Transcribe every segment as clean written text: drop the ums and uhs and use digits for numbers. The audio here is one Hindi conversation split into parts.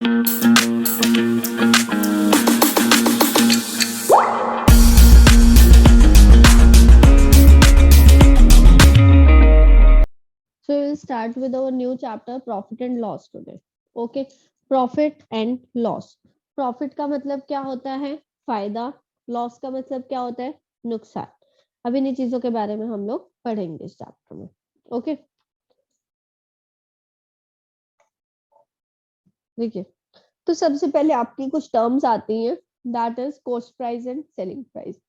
So we will start with our new chapter profit and loss today. Okay, profit and loss. Profit का मतलब क्या होता है? फायदा. लॉस का मतलब क्या होता है? नुकसान. अब इन चीजों के बारे में हम लोग पढ़ेंगे इस चैप्टर में. ओके, देखिए, तो सबसे पहले आपकी कुछ टर्म्स आती हैं. That is cost price and selling price.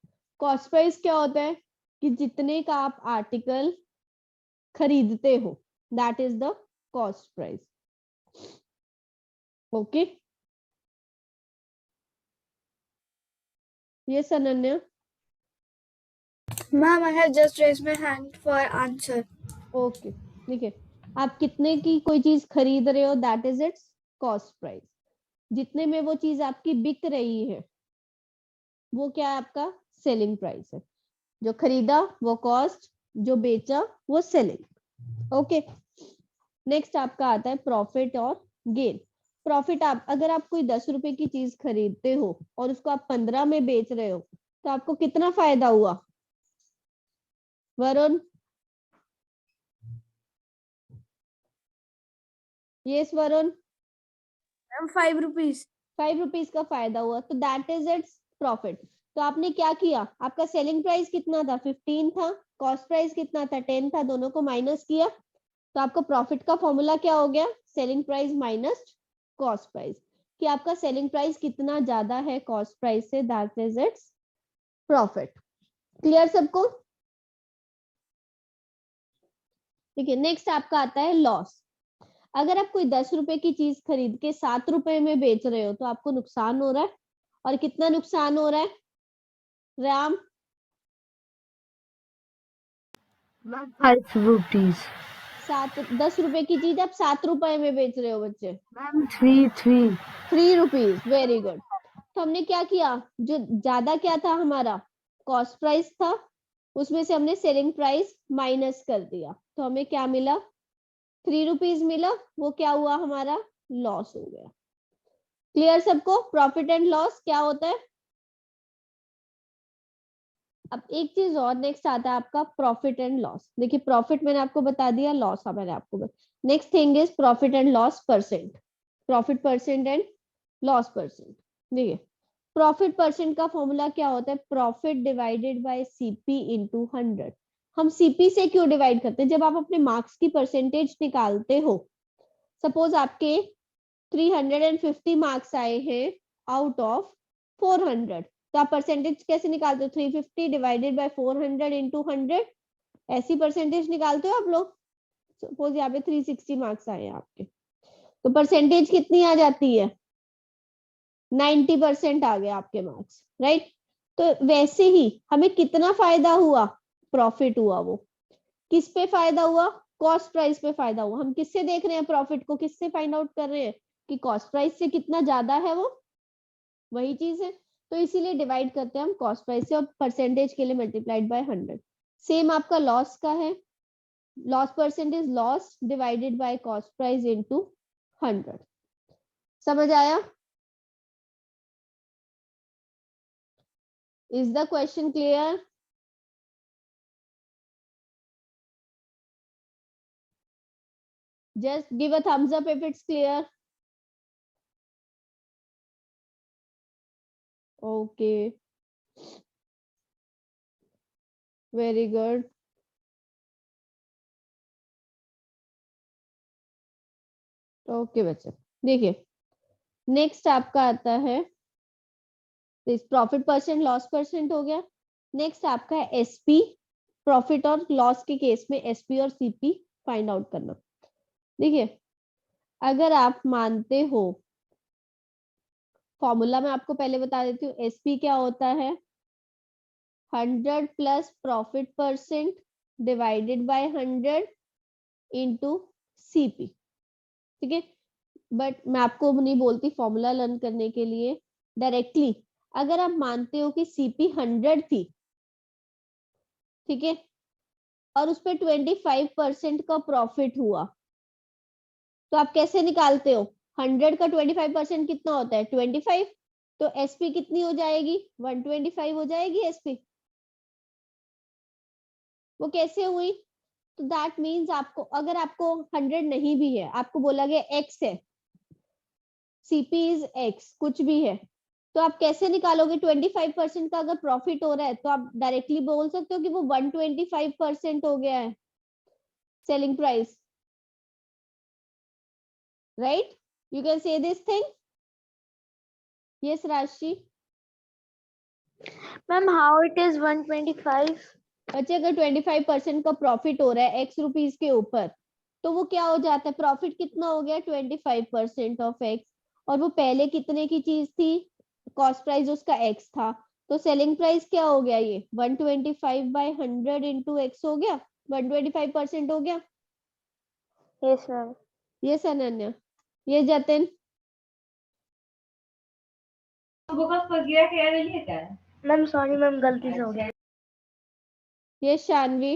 Cost price क्या होता है? कि जितने का आप आर्टिकल खरीदते हो, that is the cost price. Okay, yes Ananya. Ma'am, I have just raised my hand for answer. Okay, देखिए, आप कितने की कोई चीज खरीद रहे हो, that is it's cost price. जितने में वो चीज आपकी बिक रही है, वो क्या है? आपका सेलिंग प्राइस है. जो खरीदा वो कॉस्ट, जो बेचा वो सेलिंग. ओके, नेक्स्ट आपका आता है प्रॉफिट और गेन. प्रॉफिट, आप अगर आप कोई 10 रुपए की चीज खरीदते हो और उसको आप 15 में बेच रहे हो, तो आपको कितना फायदा हुआ? Varun. Yes Varun. Ma'am, 5 rupees. 5 rupees का फायदा हुआ, तो दैट इज इट्स प्रॉफिट. तो आपने क्या किया? आपका सेलिंग प्राइस कितना था? 15 था. कॉस्ट प्राइस कितना था? 10 था. दोनों को माइनस किया, तो आपका प्रॉफिट का फॉर्मूला क्या हो गया? Selling price minus cost price. कि आपका सेलिंग प्राइस कितना ज्यादा है कॉस्ट प्राइस से, that is its profit. Clear सबको? ठीक है, नेक्स्ट आपका आता है लॉस. अगर आप कोई 10 रुपए की चीज खरीद के 7 रुपए में बेच रहे हो, तो आपको नुकसान हो रहा है. और कितना नुकसान हो रहा है राम? Ma'am, 5 rupees. 10 रुपए की चीज आप 7 रुपए में बेच रहे हो बच्चे. Ma'am, 3. 3 रुपीज. Very good. तो हमने क्या किया? जो ज्यादा क्या था हमारा? कॉस्ट प्राइस था. उसमें से हमने सेलिंग प्राइस माइनस कर दिया, तो हमें क्या मिला? 3 रुपीज मिला. वो क्या हुआ? हमारा लॉस हो गया. क्लियर सबको? प्रॉफिट एंड लॉस क्या होता है? अब एक चीज और नेक्स्ट आता है आपका प्रॉफिट एंड लॉस. देखिए, प्रॉफिट मैंने आपको बता दिया, लॉस मैंने आपको बता. Next thing is profit and loss percent. Profit percent and loss percent. देखिए, प्रॉफिट परसेंट का फॉर्मूला क्या होता है? Profit divided by CP into 100. हम सीपी से क्यों डिवाइड करते हैं? जब आप अपने मार्क्स की परसेंटेज निकालते हो, सपोज आपके 350 मार्क्स आए हैं आउट ऑफ 400, तो आप परसेंटेज कैसे निकालते हो? 350 डिवाइडेड बाय 400 इंटू 100. ऐसी परसेंटेज निकालते हो आप लोग. सपोज यहाँ पे 360 मार्क्स आए हैं आपके, तो परसेंटेज कितनी आ जाती है? 90% आ गए आपके मार्क्स, राइट? तो वैसे ही हमें कितना फायदा हुआ? प्रॉफिट हुआ. वो किस पे फायदा हुआ? कॉस्ट प्राइस पे फायदा हुआ. हम किससे देख रहे हैं प्रॉफिट को? किससे फाइंड आउट कर रहे हैं कि कॉस्ट प्राइस से कितना ज्यादा है? वो वही चीज है. तो इसीलिए डिवाइड करते हैं हम कॉस्ट प्राइस से, और परसेंटेज के लिए मल्टीप्लाइड बाय 100. सेम आपका लॉस का है. Loss percent is loss divided by cost price into 100. समझ आया? Is the question clear? Just give a thumbs up if it's clear. Okay. Very good. Okay बच्चे, देखिए, नेक्स्ट आपका आता है प्रॉफिट परसेंट, लॉस परसेंट हो गया. नेक्स्ट आपका है एसपी. प्रॉफिट और लॉस के केस में एसपी और सीपी फाइंड आउट करना. देखिए, अगर आप मानते हो, फॉर्मूला मैं आपको पहले बता देती हूँ. एसपी क्या होता है? 100 plus profit percent divided by 100 into CP. ठीक है, बट मैं आपको नहीं बोलती फॉर्मूला लर्न करने के लिए डायरेक्टली. अगर आप मानते हो कि सीपी 100 थी, ठीक है, और उस पर 25% का प्रॉफिट हुआ, तो आप कैसे निकालते हो? 100 का 25% कितना होता है 25, तो एसपी कितनी हो जाएगी 125 हो जाएगी एसपी। वो कैसे हुई, तो दैट मीन्स आपको अगर आपको 100 नहीं भी है, आपको बोला गया एक्स है, सीपी इज एक्स, कुछ भी है, तो आप कैसे निकालोगे 25% का अगर प्रॉफिट हो रहा है तो आप डायरेक्टली बोल सकते हो कि वो 125% हो गया है selling price, right? You can say this thing. Yes राशि। Ma'am, how it is 125? बच्चे अगर 25% का प्रॉफिट हो रहा है एक्स रुपीज के ऊपर, तो वो क्या हो जाता है, प्रॉफिट कितना हो गया 25% ऑफ एक्स, और वो पहले कितने की चीज थी, कॉस्ट प्राइस उसका एक्स था, तो सेलिंग प्राइस क्या हो गया, ये 125/100 इंटू एक्स हो गया, 125% हो गया। Yes, ma'am. ये अनन्या, ये जतिन, Ma'am, sorry, ma'am, गलती से हो गया. ये शानवी,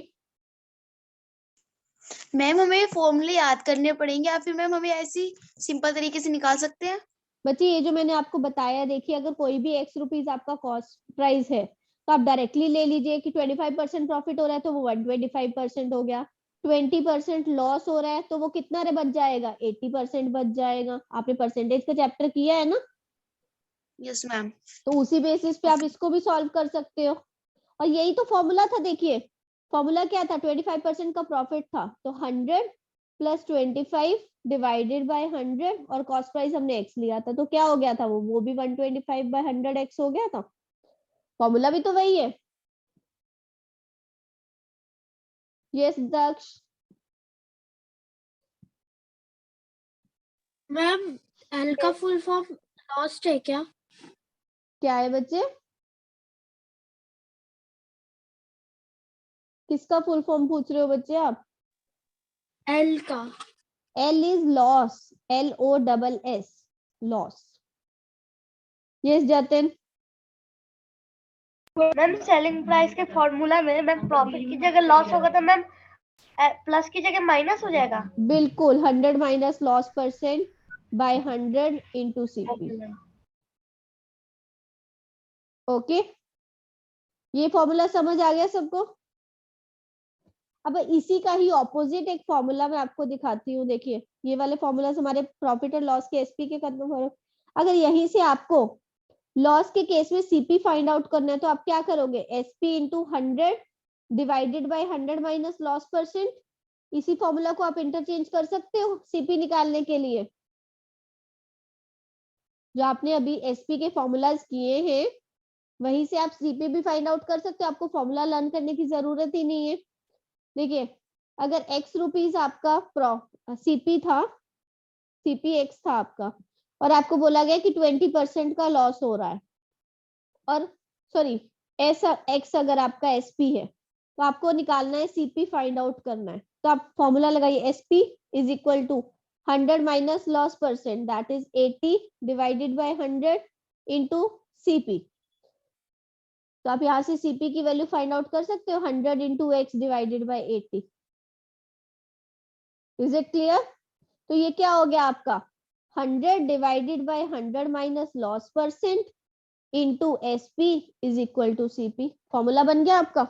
मैम हमें फॉर्मूले याद करने पड़ेंगे या फिर मैम हमें ऐसी सिंपल तरीके से निकाल सकते हैं? बच्चे ये जो मैंने आपको बताया, देखिए अगर कोई भी एक्स रुपीज आपका कॉस्ट प्राइस है तो आप डायरेक्टली ले लीजिए कि 25% प्रॉफिट हो रहा है तो वो 125% हो गया, 20% लॉस हो रहा है तो वो कितना रे बच जाएगा 80% बच जाएगा। आपने परसेंटेज का चैप्टर किया है ना, यस मैम। तो उसी बेसिस पे आप इसको भी सॉल्व कर सकते हो। और यही तो फॉर्मूला था, देखिए फॉर्मूला क्या था, 25% का प्रॉफिट था तो 100 प्लस 25 डिवाइडेड बाय 100, और कॉस्ट प्राइस हमने एक्स लिया था तो क्या हो गया था, वो भी 125/100 एक्स हो गया था। फॉर्मूला भी तो वही है। यस दक्ष। मैम, एल का फुल फॉर्म लॉस्ट है क्या? क्या है बच्चे, किसका फुल फॉर्म पूछ रहे हो बच्चे आप? एल का. L is loss, LOSS, loss. Yes Jatin. Ma'am, selling price के फॉर्मूला में मैम प्रॉफिट की जगह लॉस होगा तो मैम प्लस की जगह माइनस हो जाएगा. बिल्कुल 100 minus loss percent by 100 into CP. Okay, ये फॉर्मूला समझ आ गया सबको? अब इसी का ही ऑपोजिट एक फॉर्मूला मैं आपको दिखाती हूँ, देखिए ये वाले फॉर्मूलाज हमारे प्रॉफिट और लॉस के एसपी के खत्म हो रहे। अगर यहीं से आपको लॉस के केस में सीपी फाइंड आउट करना है तो आप क्या करोगे, SP into 100 divided by 100 minus loss percent. इसी फॉर्मूला को आप इंटरचेंज कर सकते हो सीपी निकालने के लिए। जो आपने अभी एसपी के फॉर्मूलाज किए हैं वहीं से आप सीपी भी फाइंड आउट कर सकते हो, आपको फॉर्मूला लर्न करने की जरूरत ही नहीं है। देखिए अगर एक्स रुपीज आपका सीपी था, सीपी एक्स था आपका, और आपको बोला गया कि 20% का लॉस हो रहा है, और सॉरी एक्स अगर आपका एसपी है तो आपको निकालना है सीपी फाइंड आउट करना है, तो आप फॉर्मूला लगाइए SP is equal to 100 minus loss percent that is 80 divided by 100 into CP. तो आप यहाँ से सीपी की वैल्यू फाइंड आउट कर सकते हो 100 into x divided by 80। Is it clear? तो ये क्या हो गया आपका 100 divided by 100 minus loss percent into SP is equal to CP. Formula बन गया आपका।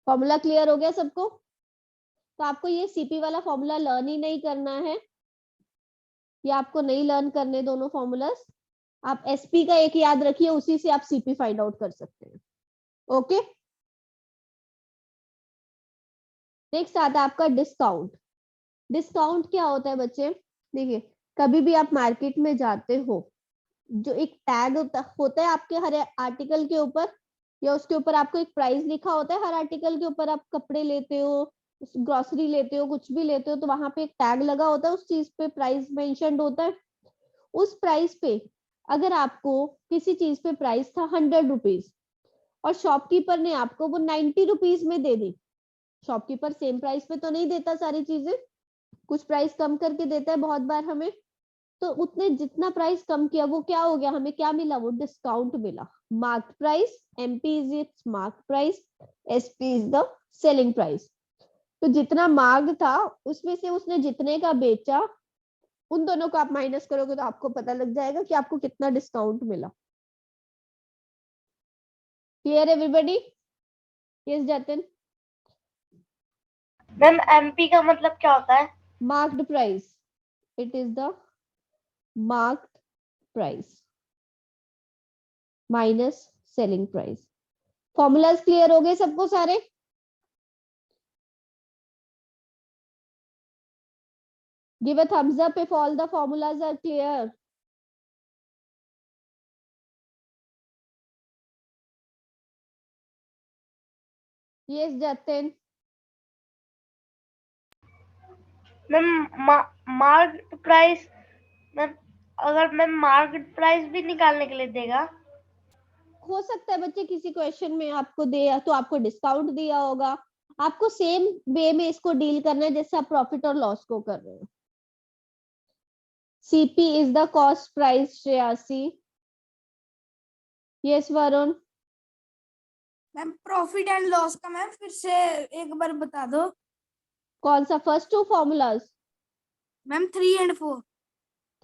फॉर्मूला क्लियर हो गया सबको? तो आपको ये सीपी वाला फॉर्मूला लर्न ही नहीं करना है, ये आपको नहीं लर्न करने दोनों फॉर्मूलाज। आप एसपी का एक याद रखिए, उसी से आप सीपी फाइंड आउट कर सकते हैं। ओके, नेक्स्ट आता है आपका डिस्काउंट। डिस्काउंट क्या होता है बच्चे, देखिए कभी भी आप मार्केट में जाते हो, जो एक टैग होता है आपके हर आर्टिकल के ऊपर, या उसके ऊपर आपको एक प्राइस लिखा होता है हर आर्टिकल के ऊपर। आप कपड़े लेते हो, ग्रोसरी लेते हो, कुछ भी लेते हो तो वहां पे एक टैग लगा होता है, उस चीज पे प्राइस मेंशन्ड होता है। उस प्राइस पे अगर आपको किसी चीज पे प्राइस था 100 रुपीज और शॉपकीपर ने आपको वो 90 रुपीज में दे दी, शॉपकीपर सेम प्राइस पे तो नहीं देता सारी चीजें, कुछ प्राइस कम करके देता है बहुत बार हमें, तो उतने जितना प्राइस कम किया वो क्या हो गया, हमें क्या मिला, वो डिस्काउंट मिला। Marked price, MP is it's mark price, SP is the selling price. तो जितना मांग था उसमें से उसने जितने का बेचा उन दोनों को आप माइनस करोगे तो आपको पता लग जाएगा कि आपको कितना डिस्काउंट मिला। Clear everybody? Yes Jatin? Ma'am MP का मतलब क्या होता है? Marked price, it is the marked price minus selling price. Formulas clear हो गए सबको सारे? Give a thumbs up if all the formulas are clear. Yes, Jatin. Ma'am market price, ma'am अगर मैम मार्केट प्राइस भी निकालने के लिए देगा? हो सकता है बच्चे किसी क्वेश्चन में आपको दे तो आपको डिस्काउंट दिया होगा। आपको सेम वे में इसको डील करना है जैसे आप प्रॉफिट और लॉस को कर रहे हो। CP is the cost price Shreyasi. Yes Varun? Ma'am profit and loss का मैम फिर से एक बार बता दो। कौन सा? First to formulas? मैम 3 और 4।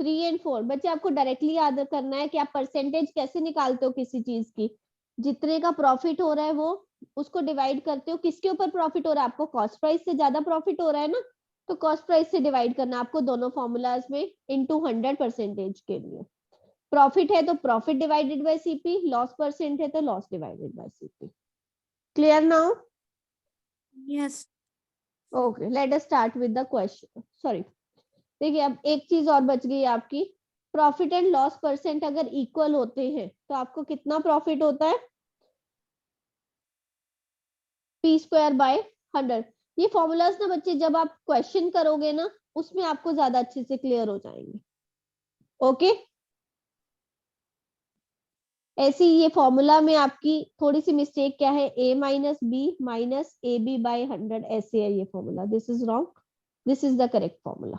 3 और 4 बच्चे आपको डायरेक्टली याद करना है कि आप परसेंटेज कैसे निकालते हो किसी चीज की। जितने का प्रॉफिट हो रहा है वो उसको डिवाइड करते हो। किसके ऊपर प्रॉफिट हो रहा है? आपको कॉस्ट प्राइस से ज्यादा प्रॉफिट हो रहा है ना, तो कॉस्ट प्राइस से डिवाइड करना आपको दोनों फॉर्मूलाज में इनटू 100% के लिए। प्रॉफिट है तो profit divided by CP, loss percent है तो loss divided by CP. Clear now? Yes okay, let us start with the question. Sorry, देखिए अब एक चीज और बच गई आपकी। प्रॉफिट एंड लॉस परसेंट अगर इक्वल होते हैं तो आपको कितना प्रॉफिट होता है? P square by 100। ये फॉर्मूलाज ना बच्चे जब आप क्वेश्चन करोगे ना उसमें आपको ज्यादा अच्छे से क्लियर हो जाएंगे। ओके, ऐसी ये फॉर्मूला में आपकी थोड़ी सी मिस्टेक क्या है? a minus B minus A B by 100 ऐसे है ये formula. This is wrong, this is the correct formula.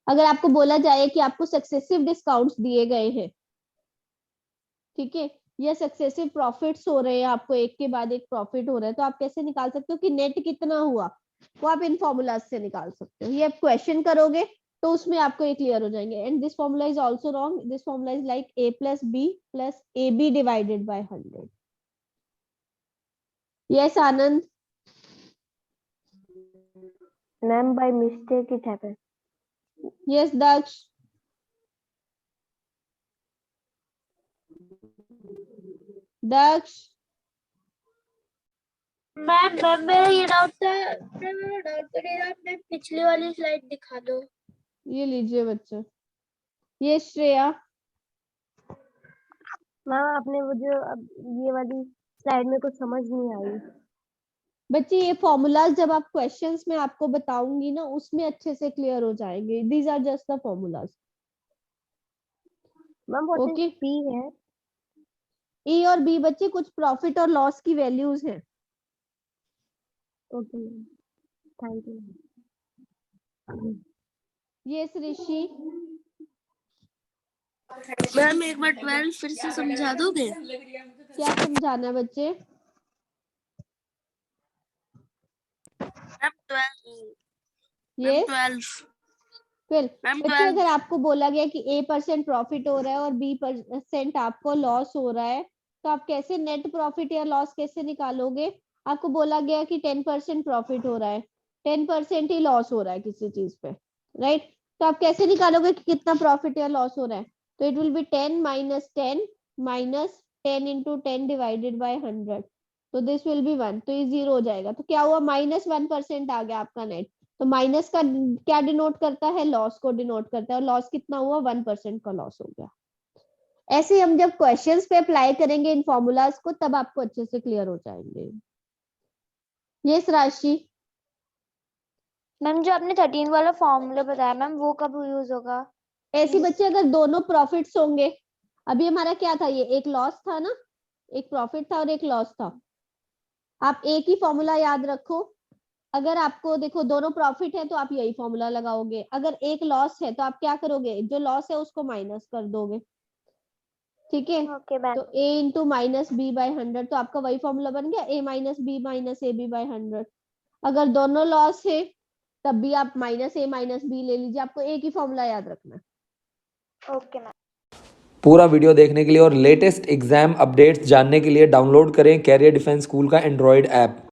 अगर आपको बोला जाए कि आपको सक्सेसिव डिस्काउंट्स दिए गए हैं, ठीक है, या सक्सेसिव प्रॉफिट्स हो रहे हैं, आपको एक के बाद एक प्रॉफिट हो रहा है, तो आप कैसे निकाल सकते हो कि नेट कितना हुआ? वो आप इन फॉर्मूलाज से निकाल सकते हो। ये आप क्वेश्चन करोगे तो उसमें आपको ये क्लियर हो जाएंगे। And this formula is also wrong. This formula is like a plus B plus A B divided by 100। Yes Anand? Ma'am by mistake it happened. Yes Daksh? Daksh? Ma'am मेरा ये डाउट था, मेरा डाउट करिएगा, आपने पिछली वाली स्लाइड दिखा दो। ये लीजिए बच्चे। ये श्रेया? मैम आपने वो जो अब ये वाली स्लाइड में कुछ समझ नहीं आई। बच्चे ये फॉर्मूलाज जब आप क्वेश्चंस में आपको बताऊंगी ना उसमें अच्छे से क्लियर हो जाएंगे। These are just the formulas. Ma'am what okay, is P है? ए और बी बच्चे कुछ प्रॉफिट और लॉस की वैल्यूज हैं। Okay ma'am, thank you. ये ऋषि? मैम एक बार 12 फिर से समझा दोगे? क्या समझाना है बच्चे? मैम 12। ये 12 फिर मैम बच्चे 12। अगर आपको बोला गया कि A% प्रॉफिट हो रहा है और B% आपको लॉस हो रहा है, तो आप कैसे नेट प्रॉफिट या लॉस कैसे निकालोगे? आपको बोला गया कि 10% प्रॉफिट हो रहा है, 10% ही लॉस हो रहा है किसी चीज पे, राइट? तो आप कैसे निकालोगे कि कितना प्रॉफिट या लॉस हो रहा है? तो it will be 10 minus 10 minus 10 into 10 divided by 100। तो दिस विल बी 1, तो ये 0 हो जाएगा। तो क्या हुआ? -1% आ गया आपका नेट। तो माइनस का क्या डिनोट करता है? लॉस को डिनोट करता है। और लॉस कितना हुआ? 1% का लॉस हो गया। ऐसे हम जब क्वेश्चंस पे अप्लाई करेंगे इन फॉर्मूलाज को तब आपको अच्छे से क्लियर हो जाएंगे। यस राशि? मैम जो आपने 13 वाला फॉर्मूला बताया मैम वो कब यूज होगा? ऐसे बच्चे अगर दोनों प्रॉफिट्स होंगे, अभी हमारा क्या था? ये एक लॉस था ना, एक प्रॉफिट था और एक लॉस था। आप एक ही फॉर्मूला याद रखो। अगर आपको देखो दोनों प्रॉफिट है तो आप यही फॉर्मूला लगाओगे। अगर एक लॉस है तो आप क्या करोगे? जो लॉस है उसको माइनस कर दोगे, ठीक है? Okay ma'am. तो a into minus B by 100, तो आपका वही फॉर्मूला बन गया, a minus B minus A B by 100। अगर दोनों लॉस है तब भी आप माइनस ए माइनस बी ले लीजिए, आपको एक ही फॉर्मूला याद रखना है। Okay ma'am. पूरा वीडियो देखने के लिए और लेटेस्ट एग्जाम अपडेट्स जानने के लिए डाउनलोड करें कैरियर डिफेंस स्कूल का एंड्रॉयड ऐप।